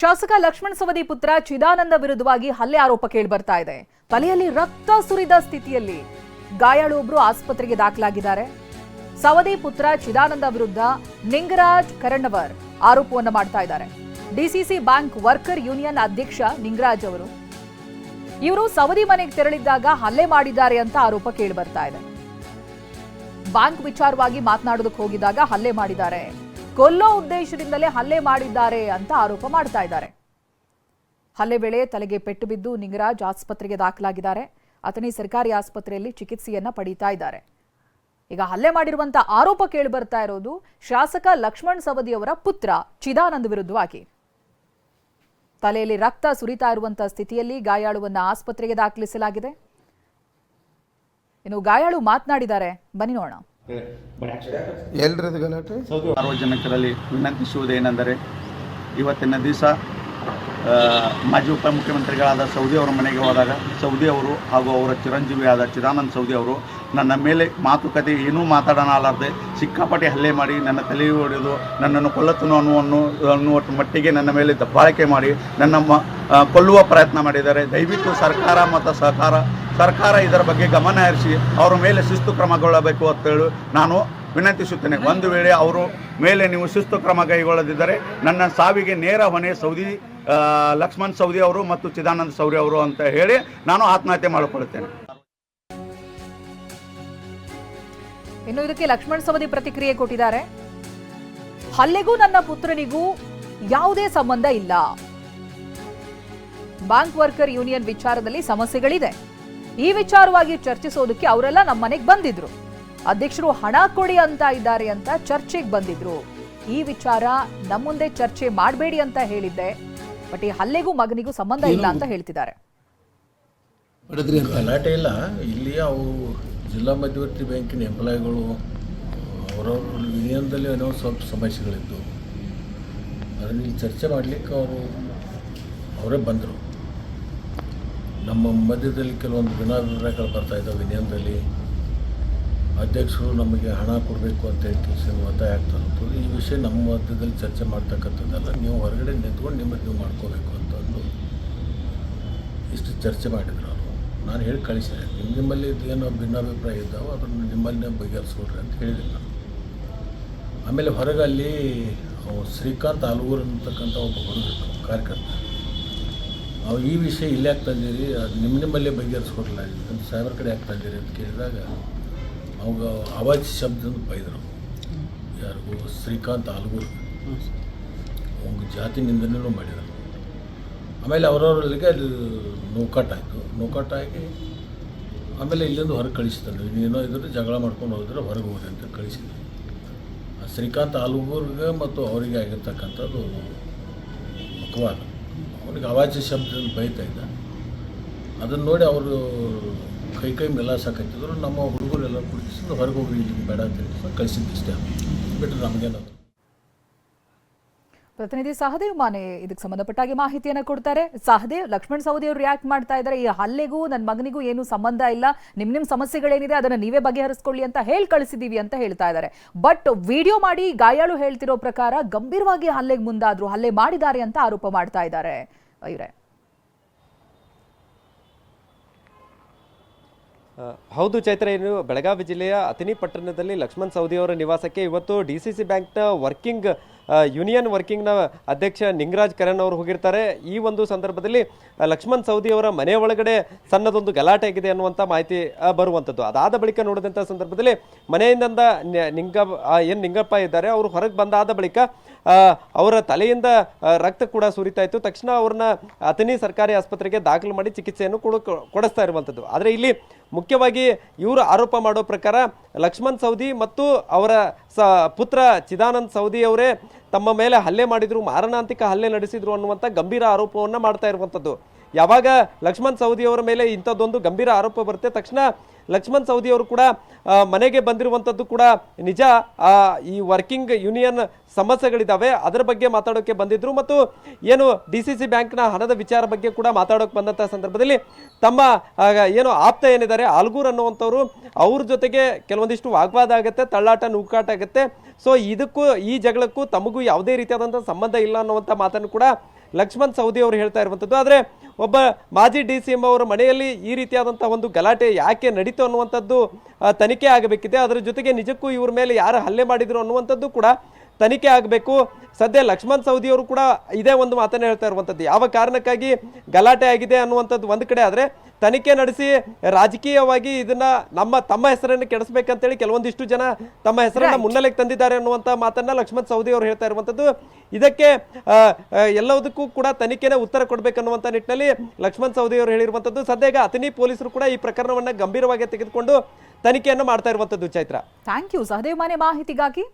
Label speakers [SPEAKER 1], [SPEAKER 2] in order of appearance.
[SPEAKER 1] ಶಾಸಕ ಲಕ್ಷ್ಮಣ ಸವದಿ ಪುತ್ರ ಚಿದಾನಂದ ವಿರುದ್ಧವಾಗಿ ಹಲ್ಲೆ ಆರೋಪ ಕೇಳಿಬರ್ತಾ ಇದೆ. ತಲೆಯಲ್ಲಿ ರಕ್ತ ಸುರಿದ ಸ್ಥಿತಿಯಲ್ಲಿ ಗಾಯಾಳು ಒಬ್ಬರು ಆಸ್ಪತ್ರೆಗೆ ದಾಖಲಾಗಿದ್ದಾರೆ. ಸವದಿ ಪುತ್ರ ಚಿದಾನಂದ ವಿರುದ್ಧ ನಿಂಗರಾಜ್ ಕರಣ್ಣವರ್ ಆರೋಪವನ್ನು ಮಾಡ್ತಾ ಇದ್ದಾರೆ. ಡಿಸಿಸಿ ಬ್ಯಾಂಕ್ ವರ್ಕರ್ ಯೂನಿಯನ್ ಅಧ್ಯಕ್ಷ ನಿಂಗರಾಜ್ ಅವರು ಇವರು ಸವದಿ ಮನೆಗೆ ತೆರಳಿದ್ದಾಗ ಹಲ್ಲೆ ಮಾಡಿದ್ದಾರೆ ಅಂತ ಆರೋಪ ಕೇಳಿಬರ್ತಾ ಇದೆ. ಬ್ಯಾಂಕ್ ವಿಚಾರವಾಗಿ ಮಾತನಾಡೋದಕ್ಕೆ ಹೋಗಿದ್ದಾಗ ಹಲ್ಲೆ ಮಾಡಿದ್ದಾರೆ, ಕೊಲ್ಲೋ ಉದ್ದೇಶದಿಂದಲೇ ಹಲ್ಲೆ ಮಾಡಿದ್ದಾರೆ ಅಂತ ಆರೋಪ ಮಾಡ್ತಾ ಇದ್ದಾರೆ. ಹಲ್ಲೆ ವೇಳೆ ತಲೆಗೆ ಪೆಟ್ಟು ಬಿದ್ದು ನಿಂಗರಾಜ್ ಆಸ್ಪತ್ರೆಗೆ ದಾಖಲಾಗಿದ್ದಾರೆ. ಅಥಣಿ ಸರ್ಕಾರಿ ಆಸ್ಪತ್ರೆಯಲ್ಲಿ ಚಿಕಿತ್ಸೆಯನ್ನ ಪಡೀತಾ ಇದ್ದಾರೆ. ಈಗ ಹಲ್ಲೆ ಮಾಡಿರುವಂತ ಆರೋಪ ಕೇಳಿಬರ್ತಾ ಇರೋದು ಶಾಸಕ ಲಕ್ಷ್ಮಣ ಸವದಿ ಅವರ ಪುತ್ರ ಚಿದಾನಂದ್ ವಿರುದ್ಧವಾಗಿ. ತಲೆಯಲ್ಲಿ ರಕ್ತ ಸುರಿತಾ ಇರುವಂತಹ ಸ್ಥಿತಿಯಲ್ಲಿ ಗಾಯಾಳುವನ್ನ ಆಸ್ಪತ್ರೆಗೆ ದಾಖಲಿಸಲಾಗಿದೆ. ಇನ್ನು ಗಾಯಾಳು ಮಾತನಾಡಿದ್ದಾರೆ, ಬನ್ನಿ ನೋಡೋಣ.
[SPEAKER 2] ಸಾರ್ವಜನಿಕರಲ್ಲಿ ವಿನಂತಿಸುವುದೇನೆಂದರೆ, ಇವತ್ತಿನ ದಿವಸ ಮಾಜಿ ಉಪಮುಖ್ಯಮಂತ್ರಿಗಳಾದ ಸವದಿ ಅವರ ಮನೆಗೆ ಹೋದಾಗ ಸವದಿ ಅವರು ಹಾಗೂ ಅವರ ಚಿರಂಜೀವಿಯಾದ ಚಿದಾನಂದ ಸವದಿ ಅವರು ನನ್ನ ಮೇಲೆ ಮಾತುಕತೆ ಏನೂ ಮಾತಾಡಲಾರದೆ ಸಿಕ್ಕಾಪಟ್ಟೆ ಹಲ್ಲೆ ಮಾಡಿ ನನ್ನ ತಲೆ ಹೊಡೆದು ನನ್ನನ್ನು ಕೊಲ್ಲತನು ಅನ್ನುವ ಮಟ್ಟಿಗೆ ನನ್ನ ಮೇಲೆ ದಬ್ಬಾಳಿಕೆ ಮಾಡಿ ನನ್ನ ಕೊಲ್ಲುವ ಪ್ರಯತ್ನ ಮಾಡಿದ್ದಾರೆ. ದಯವಿಟ್ಟು ಸರ್ಕಾರ ಮತ್ತು ಸರ್ಕಾರ ಇದರ ಬಗ್ಗೆ ಗಮನ ಹರಿಸಿ ಅವರ ಮೇಲೆ ಶಿಸ್ತು ಕ್ರಮಗೊಳ್ಳಬೇಕು ಅಂತೇಳಿ ನಾನು ವಿನಂತಿಸುತ್ತೇನೆ. ಒಂದು ವೇಳೆ ಅವರು ಮೇಲೆ ನೀವು ಶಿಸ್ತು ಕ್ರಮ ಕೈಗೊಳ್ಳದಿದ್ದರೆ ನನ್ನ ಸಾವಿಗೆ ನೇರ ಹೊಣೆ ಲಕ್ಷ್ಮಣ್ ಸವದಿ ಅವರು ಮತ್ತು ಚಿದಾನಂದ ಸವದಿ ಅವರು ಅಂತ ಹೇಳಿ ನಾನು ಆತ್ಮಹತ್ಯೆ ಮಾಡಿಕೊಳ್ಳುತ್ತೇನೆ.
[SPEAKER 1] ಇನ್ನು ಇದಕ್ಕೆ ಲಕ್ಷ್ಮಣ್ ಸವದಿ ಪ್ರತಿಕ್ರಿಯೆ ಕೊಟ್ಟಿದ್ದಾರೆ. ಹಲ್ಲೆಗೂ ನನ್ನ ಪುತ್ರನಿಗೂ ಯಾವುದೇ ಸಂಬಂಧ ಇಲ್ಲ. ಬ್ಯಾಂಕ್ ವರ್ಕರ್ ಯೂನಿಯನ್ ವಿಚಾರದಲ್ಲಿ ಸಮಸ್ಯೆಗಳಿದೆ. ಈ ವಿಚಾರವಾಗಿ ಚರ್ಚಿಸೋದಕ್ಕೆ ಅವರೆಲ್ಲ ನಮ್ಮ ಮನೆಗೆ ಬಂದಿದ್ರು. ಅಧ್ಯಕ್ಷರು ಹಣ ಕೊಡಿ ಅಂತ ಇದ್ದಾರೆ ಅಂತ ಚರ್ಚೆಗೆ ಬಂದಿದ್ರು. ಈ ವಿಚಾರ ನಮ್ಮ ಮುಂದೆ ಚರ್ಚೆ ಮಾಡಬೇಡಿ ಅಂತ ಹೇಳಿದ್ದೆ. ಬಟ್ ಈ ಹಲ್ಲೆಗೂ ಮಗನಿಗೂ ಸಂಬಂಧ ಇಲ್ಲ ಅಂತ ಹೇಳ್ತಿದ್ದಾರೆ.
[SPEAKER 3] ಗಲಾಟೆ ಇಲ್ಲ. ಇಲ್ಲಿ ಅವು ಜಿಲ್ಲಾ ಮಧ್ಯವರ್ತಿ ಬ್ಯಾಂಕಿನ ಎಂಪ್ಲಾಯಿಗಳು ಅವರವ್ರ ಯೂನಿಯನ್ದಲ್ಲಿ ಏನೋ ಸ್ವಲ್ಪ ಸಮಸ್ಯೆಗಳಿದ್ದು ಅದನ್ನು ಇಲ್ಲಿ ಚರ್ಚೆ ಮಾಡಲಿಕ್ಕೆ ಅವರೇ ಬಂದರು. ನಮ್ಮ ಮಧ್ಯದಲ್ಲಿ ಕೆಲವೊಂದು ಭಿನ್ನಾಭಿಪ್ರಾಯಗಳು ಬರ್ತಾಯಿದ್ದಾವೆ. ಯೂನಿಯನ್ದಲ್ಲಿ ಅಧ್ಯಕ್ಷರು ನಮಗೆ ಹಣ ಕೊಡಬೇಕು ಅಂತ ಹೇಳಿ ಕೆಲಸ ಒತ್ತಾಯ ಆಗ್ತಾ ಇರ್ತದೆ. ಈ ವಿಷಯ ನಮ್ಮ ಮಧ್ಯದಲ್ಲಿ ಚರ್ಚೆ ಮಾಡ್ತಕ್ಕಂಥದ್ದಲ್ಲ, ನೀವು ಹೊರಗಡೆ ನಿಂತ್ಕೊಂಡು ನಿಮ್ಮದು ನೀವು ಮಾಡ್ಕೋಬೇಕು ಅಂತಂದು ಇಷ್ಟು ಚರ್ಚೆ ಮಾಡಿದ್ರು ಅವರು. ನಾನು ಹೇಳಿ ಕಳಿಸಿದೆ, ನಿಮ್ಮಲ್ಲಿ ಏನೋ ಭಿನ್ನಾಭಿಪ್ರಾಯ ಇದ್ದಾವೆ ಅದನ್ನು ನಿಮ್ಮಲ್ಲೇ ಬಗೆಹರಿಸ್ಕೊಡ್ರಿ ಅಂತ ಹೇಳಿದೆ ನಾನು. ಆಮೇಲೆ ಹೊರಗೆ ಅಲ್ಲಿ ಶ್ರೀಕಾಂತ್ ಆಲೂರು ಅಂತಕ್ಕಂಥ ಒಬ್ಬ ಹುಡುಗರು ಕಾರ್ಯಕರ್ತ, ನಾವು ಈ ವಿಷಯ ಇಲ್ಲೇ ಯಾಕೆ ತಂದಿರಿ, ಅದು ನಿಮ್ಮಲ್ಲೇ ಬಗೆಹರಿಸ್ಕೊಡ್ಲಿಲ್ಲ ಅಂತ ಸಾಹೇಬ್ರ ಕಡೆ ಯಾಕೆ ತಂದಿರಿ ಅಂತ ಕೇಳಿದಾಗ ಅವಾಗ ಅವಾಜ್ ಶಬ್ದದಿಂದ ಬೈದರು. ಯಾರಿಗೂ ಶ್ರೀಕಾಂತ್ ಆಲೂರು ಅವ್ಗೆ ಜಾತಿ ನಿಂದನೆಯೂ ಮಾಡಿದರು. ಆಮೇಲೆ ಅವರವರಿಗೆ ಅಲ್ಲಿ ನೋಕಾಟಾಗಿ ಆಮೇಲೆ ಇಲ್ಲಿಂದ ಹೊರಗೆ ಕಳಿಸಿದ್ದಾರೆ. ಏನೋ ಇದ್ರೆ ಜಗಳ ಮಾಡ್ಕೊಂಡು ಹೋದ್ರೆ ಹೊರಗೆ ಹೋಗ್ರಿ ಅಂತ ಕಳಿಸಿದ್ರು. ಆ ಶ್ರೀಕಾಂತ್ ಆಲೂರ್ಗೆ ಮತ್ತು ಅವರಿಗೆ ಆಗಿರ್ತಕ್ಕಂಥದ್ದು ಮುಖವಾದ ಅವನಿಗೆ ಅವಾಜ್ ಶಬ್ದದಲ್ಲಿ ಬೈತಾ ಇದ್ದ. ಅದನ್ನು ನೋಡಿ ಅವರು ಕೈ ಮೆಲಾಸಕತ್ತಿದ್ರು. ನಮ್ಮ ಹುಡುಗರೆಲ್ಲ ಕುಡಿಸಿದ್ರು ಹೊರಗೆ ಹೋಗಿ ಇಲ್ಲಿ ಬೇಡ ಅಂತ ಕಳಿಸಿದ್ದು ಇಷ್ಟೇ ಬಿಟ್ಟರೆ ನಮಗೇನದು.
[SPEAKER 1] ಪ್ರತಿನಿಧಿ ಸಹದೇವ್ ಮಾನೆ ಇದಕ್ಕೆ ಸಂಬಂಧಪಟ್ಟಾಗಿ ಮಾಹಿತಿಯನ್ನು ಕೊಡ್ತಾರೆ. ಸಹದೇವ್, ಲಕ್ಷ್ಮಣ್ ಸವದಿ ಅವರು ರಿಯಾಕ್ಟ್ ಮಾಡ್ತಾ ಇದ್ದಾರೆ, ಈ ಹಲ್ಲೆಗೂ ನನ್ನ ಮಗನಿಗೂ ಏನು ಸಂಬಂಧ ಇಲ್ಲ, ನಿಮ್ಮ ಸಮಸ್ಯೆಗಳೇನಿದೆ ಅದನ್ನು ನೀವೇ ಬಗೆಹರಿಸ್ಕೊಳ್ಳಿ ಅಂತ ಹೇಳಿ ಕಳಿಸಿದೀವಿ ಅಂತ ಹೇಳ್ತಾ ಇದ್ದಾರೆ. ಬಟ್ ವಿಡಿಯೋ ಮಾಡಿ ಗಾಯಾಳು ಹೇಳ್ತಿರೋ ಪ್ರಕಾರ ಗಂಭೀರವಾಗಿ ಹಲ್ಲೆಗೆ ಮುಂದಾದ್ರು, ಹಲ್ಲೆ ಮಾಡಿದ್ದಾರೆ ಅಂತ ಆರೋಪ ಮಾಡ್ತಾ ಇದ್ದಾರೆ ಇವರೇ.
[SPEAKER 4] ಹೌದು ಚೈತ್ರ, ಏನು ಬೆಳಗಾವಿ ಜಿಲ್ಲೆಯ ಅಥಣಿ ಪಟ್ಟಣದಲ್ಲಿ ಲಕ್ಷ್ಮಣ್ ಸವದಿ ಅವರ ನಿವಾಸಕ್ಕೆ ಇವತ್ತು ಡಿಸಿಸಿ ಬ್ಯಾಂಕ್ನ ಯೂನಿಯನ್ ವರ್ಕಿಂಗ್ನ ಅಧ್ಯಕ್ಷ ನಿಂಗರಾಜ್ ಕರಣ್ ಅವರು ಹೋಗಿರ್ತಾರೆ. ಈ ಒಂದು ಸಂದರ್ಭದಲ್ಲಿ ಲಕ್ಷ್ಮಣ್ ಸವದಿ ಅವರ ಮನೆ ಒಳಗಡೆ ಸಣ್ಣದೊಂದು ಗಲಾಟೆ ಆಗಿದೆ ಅನ್ನುವಂಥ ಮಾಹಿತಿ ಬರುವಂಥದ್ದು. ಅದಾದ ಬಳಿಕ ನೋಡಿದಂಥ ಸಂದರ್ಭದಲ್ಲಿ ಮನೆಯಿಂದ ನಿಂಗಪ್ಪ ಇದ್ದಾರೆ, ಅವರು ಹೊರಗೆ ಬಂದಾದ ಬಳಿಕ ಅವರ ತಲೆಯಿಂದ ರಕ್ತ ಕೂಡ ಸುರಿತಾ ಇತ್ತು. ತಕ್ಷಣ ಅವ್ರನ್ನ ಅಥಣಿ ಸರ್ಕಾರಿ ಆಸ್ಪತ್ರೆಗೆ ದಾಖಲು ಮಾಡಿ ಚಿಕಿತ್ಸೆಯನ್ನು ಕೊಡಿಸ್ತಾ ಇರುವಂಥದ್ದು. ಆದರೆ ಇಲ್ಲಿ ಮುಖ್ಯವಾಗಿ ಇವರು ಆರೋಪ ಮಾಡೋ ಪ್ರಕಾರ ಲಕ್ಷ್ಮಣ್ ಸವದಿ ಮತ್ತು ಅವರ ಪುತ್ರ ಚಿದಾನಂದ್ ಸವದಿ ಅವರೇ ತಮ್ಮ ಮೇಲೆ ಹಲ್ಲೆ ಮಾಡಿದ್ರು, ಮಾರಣಾಂತಿಕ ಹಲ್ಲೆ ನಡೆಸಿದ್ರು ಅನ್ನುವಂಥ ಗಂಭೀರ ಆರೋಪವನ್ನು ಮಾಡ್ತಾ ಇರುವಂಥದ್ದು. ಯಾವಾಗ ಲಕ್ಷ್ಮಣ್ ಸವದಿ ಅವರ ಮೇಲೆ ಇಂಥದ್ದೊಂದು ಗಂಭೀರ ಆರೋಪ ಬರುತ್ತೆ, ತಕ್ಷಣ ಲಕ್ಷ್ಮಣ್ ಸವದಿ ಅವರು ಕೂಡ ಮನೆಗೆ ಬಂದಿರುವಂಥದ್ದು ಕೂಡ ನಿಜ. ಈ ವರ್ಕಿಂಗ್ ಯೂನಿಯನ್ ಸಮಸ್ಯೆಗಳಿದ್ದಾವೆ, ಅದರ ಬಗ್ಗೆ ಮಾತಾಡೋಕ್ಕೆ ಬಂದಿದ್ರು ಮತ್ತು ಏನು ಡಿಸಿಸಿ ಬ್ಯಾಂಕ್ನ ಹಣದ ವಿಚಾರ ಬಗ್ಗೆ ಕೂಡ ಮಾತಾಡೋಕೆ ಬಂದಂಥ ಸಂದರ್ಭದಲ್ಲಿ ತಮ್ಮ ಏನು ಆಪ್ತ ಏನಿದ್ದಾರೆ ಆಲ್ಗೂರ್ ಅನ್ನುವಂಥವ್ರು ಅವ್ರ ಜೊತೆಗೆ ಕೆಲವೊಂದಿಷ್ಟು ವಾಗ್ವಾದ ಆಗುತ್ತೆ, ತಳ್ಳಾಟ ನೂಕಾಟ ಆಗುತ್ತೆ. ಸೊ ಇದಕ್ಕೂ ಈ ಜಗಳಕ್ಕೂ ತಮಗೂ ಯಾವುದೇ ರೀತಿಯಾದಂಥ ಸಂಬಂಧ ಇಲ್ಲ ಅನ್ನುವಂಥ ಮಾತನ್ನು ಕೂಡ ಲಕ್ಷ್ಮಣ್ ಸವದಿ ಅವರು ಹೇಳ್ತಾ ಇರುವಂಥದ್ದು. ಆದರೆ ಒಬ್ಬ ಮಾಜಿ DCM ಅವರ ಮನೆಯಲ್ಲಿ ಈ ರೀತಿಯಾದಂಥ ಒಂದು ಗಲಾಟೆ ಯಾಕೆ ನಡೀತು ಅನ್ನುವಂಥದ್ದು ತನಿಖೆ ಆಗಬೇಕಿದೆ. ಅದರ ಜೊತೆಗೆ ನಿಜಕ್ಕೂ ಇವ್ರ ಮೇಲೆ ಯಾರು ಹಲ್ಲೆ ಮಾಡಿದ್ರು ಅನ್ನುವಂಥದ್ದು ಕೂಡ ತನಿಖೆ ಆಗಬೇಕು. ಸದ್ಯ ಲಕ್ಷ್ಮಣ್ ಸವದಿ ಅವರು ಕೂಡ ಇದೇ ಒಂದು ಮಾತನ್ನ ಹೇಳ್ತಾ ಇರುವಂಥದ್ದು, ಯಾವ ಕಾರಣಕ್ಕಾಗಿ ಗಲಾಟೆ ಆಗಿದೆ ಅನ್ನುವಂಥದ್ದು ಒಂದು ಕಡೆ ಆದರೆ ತನಿಖೆ ನಡೆಸಿ ರಾಜಕೀಯವಾಗಿ ಇದನ್ನ ತಮ್ಮ ಹೆಸರನ್ನು ಕೆಡಿಸ್ಬೇಕಂತೇಳಿ ಕೆಲವೊಂದಿಷ್ಟು ಜನ ತಮ್ಮ ಹೆಸರನ್ನ ಮುನ್ನೆಲೆಗೆ ತಂದಿದ್ದಾರೆ ಅನ್ನುವಂಥ ಮಾತನ್ನ ಲಕ್ಷ್ಮಣ್ ಸವದಿ ಅವರು ಹೇಳ್ತಾ ಇರುವಂಥದ್ದು. ಇದಕ್ಕೆ ಎಲ್ಲದಕ್ಕೂ ಕೂಡ ತನಿಖೆನೇ ಉತ್ತರ ಕೊಡಬೇಕನ್ನುವಂಥ ನಿಟ್ಟಿನಲ್ಲಿ ಲಕ್ಷ್ಮಣ್ ಸವದಿ ಅವರು ಹೇಳಿರುವಂಥದ್ದು. ಸದ್ಯ ಈಗ ಅಥಣಿ ಪೊಲೀಸರು ಕೂಡ ಈ ಪ್ರಕರಣವನ್ನ ಗಂಭೀರವಾಗಿ ತೆಗೆದುಕೊಂಡು ತನಿಖೆಯನ್ನು ಮಾಡ್ತಾ ಇರುವಂಥದ್ದು. ಚೈತ್ರ,
[SPEAKER 1] ಥ್ಯಾಂಕ್ ಯು ಸಹದೇವ್ ಮಾನೆ ಮಾಹಿತಿಗಾಗಿ.